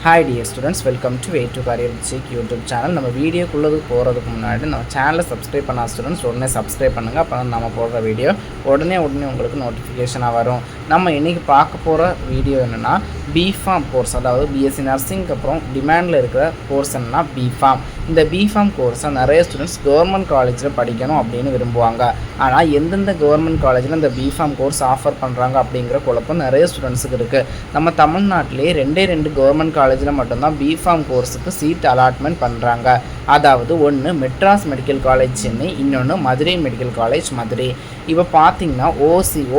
Hi dear students, welcome to Way to Career Check YouTube channel. நம்ம வீடியோக்குள்ளது போகிறதுக்கு முன்னாடி நம்ம சேனலை சப்ஸ்கிரைப் பண்ண ஸ்டூடெண்ட்ஸ் உடனே சப்ஸ்கிரைப் பண்ணுங்கள். அப்போ நம்ம போடுற வீடியோ உடனே உங்களுக்கு நோட்டிஃபிகேஷனாக வரும். நம்ம இன்றைக்கி பார்க்க போகிற வீடியோ என்னென்னா பிஃபார்ம் கோர்ஸ், அதாவது பிஎஸ்சி நர்சிங்க்கு அப்புறம் டிமாண்டில் இருக்கிற கோர்ஸ் என்னென்னா பிஃபார்ம். இந்த பிஃபார்ம் கோர்ஸை நிறைய ஸ்டூடெண்ட்ஸ் கவர்மெண்ட் காலேஜில் படிக்கணும் அப்படின்னு விரும்புவாங்க. ஆனால் எந்தெந்த கவர்மெண்ட் காலேஜில் இந்த பிஃபார்ம் கோர்ஸ் ஆஃபர் பண்ணுறாங்க அப்படிங்கிற குழப்பம் நிறைய ஸ்டூடெண்ட்ஸுக்கு இருக்குது. நம்ம தமிழ்நாட்டிலே ரெண்டு கவர்மெண்ட் காலேஜில் மட்டும்தான் பிஃபார்ம் கோர்ஸுக்கு சீட் அலாட்மெண்ட் பண்ணுறாங்க. அதாவது ஒன்று மெட்ராஸ் மெடிக்கல் காலேஜ் சென்னை, இன்னொன்று மதுரை மெடிக்கல் காலேஜ் மதுரை. இப்போ பார்த்தீங்கன்னா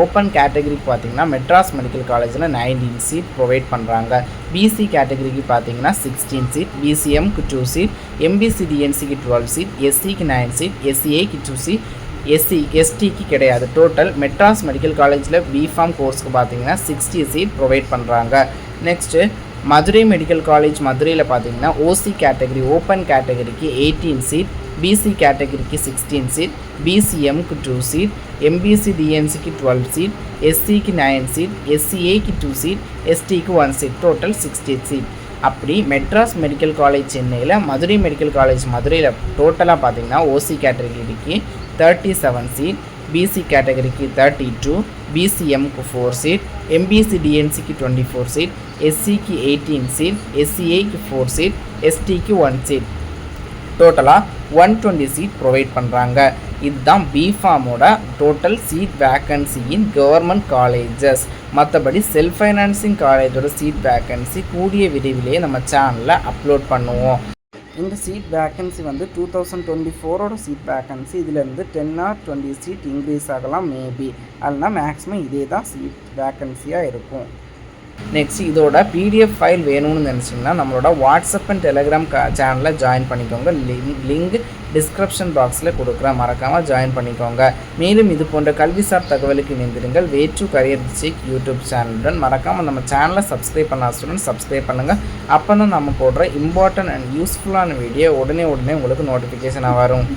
ஓப்பன் கேட்டகரிக்கு பார்த்தீங்கன்னா மெட்ராஸ் மெடிக்கல் காலேஜில் 19 சீட் ப்ரொவைட் பண்ணுறாங்க. பிசி கேட்டகரிக்கு பார்த்தீங்கன்னா 16 சீட், பிசிஎம்க்கு 2 சீட், எம்பிசி டிஎன்சிக்கு 12 சீட், எஸ்சிக்கு 9 சீட், எஸ்சிஏக்கு 2 சீட், எஸ்டிக்கு கிடையாது. டோட்டல் மெட்ராஸ் மெடிக்கல் காலேஜில் பிஃபார்ம் கோர்ஸுக்கு பார்த்தீங்கன்னா 60 சீட் ப்ரொவைட் பண்ணுறாங்க. நெக்ஸ்ட்டு மதுரை மெடிக்கல் காலேஜ் மதுரையில் பார்த்தீங்கன்னா ஓசி கேட்டகரி ஓப்பன் கேட்டகரிக்கு 18 சீட், பிசி கேட்டகரிக்கு 16 சீட், பிசிஎம்க்கு 2 சீட், எம்பிசி டிஎன்சிக்கு 12 சீட், எஸ்சிக்கு 9 சீட், எஸ்சிஏக்கு 2 சீட், எஸ்டிக்கு 1 சீட், டோட்டல் 60 சீட். அப்படி மெட்ராஸ் மெடிக்கல் காலேஜ் சென்னையில், மதுரை மெடிக்கல் காலேஜ் மதுரையில் டோட்டலாக பார்த்தீங்கன்னா ஓசி கேட்டகரிக்கு 37 சீட், பிசி கேட்டகரிக்கு 32, பிசிஎம்க்கு 4 சீட், எம்பிசி டிஎன்சிக்கு 24 சீட், எஸ்சிக்கு 18 சீட், எஸ்சிஏக்கு 4 சீட், எஸ்டிக்கு 1 சீட், டோட்டலாக 120 சீட் ப்ரொவைட் பண்ணுறாங்க. இதுதான் பிஃபார்மோட total seat vacancy in government colleges. மற்றபடி செல்ஃப் ஃபைனான்சிங் காலேஜோட சீட் வேக்கன்சி கூடிய விரைவிலேயே நம்ம சேனலில் அப்லோட் பண்ணுவோம். இந்த சீட் வேக்கன்சி 2024ஓட சீட் வேக்கன்சி. இதிலேருந்து 10 or 20 சீட் இன்க்ரீஸ் ஆகலாம் மேபி, இல்லைனா மேக்ஸிமம் இதே தான் சீட் வேக்கன்சியாக இருக்கும். நெக்ஸ்ட் இதோட பிடிஎஃப் ஃபைல் வேணும்னு நினச்சிங்கன்னா நம்மளோட வாட்ஸ்அப் அண்ட் டெலிகிராம் சேனலில் ஜாயின் பண்ணிக்கோங்க. லிங்க் டிஸ்கிரிப்ஷன் பாக்ஸில் கொடுக்குறேன், மறக்காமல் ஜாயின் பண்ணிக்கோங்க. மேலும் இது போன்ற கல்விசார் தகவலுக்கு இணைந்திருங்கள். Way to career check YouTube சேனலுடன் மறக்காமல் நம்ம சேனலை சப்ஸ்கிரைப் பண்ண ஸ்டூடெண்ட்ஸ் சப்ஸ்கிரைப் பண்ணுங்கள். அப்போ தான் நம்ம போடுற இம்பார்ட்டன்ட் அண்ட் யூஸ்ஃபுல்லான வீடியோ உடனே உங்களுக்கு நோட்டிஃபிகேஷனாக வரும்.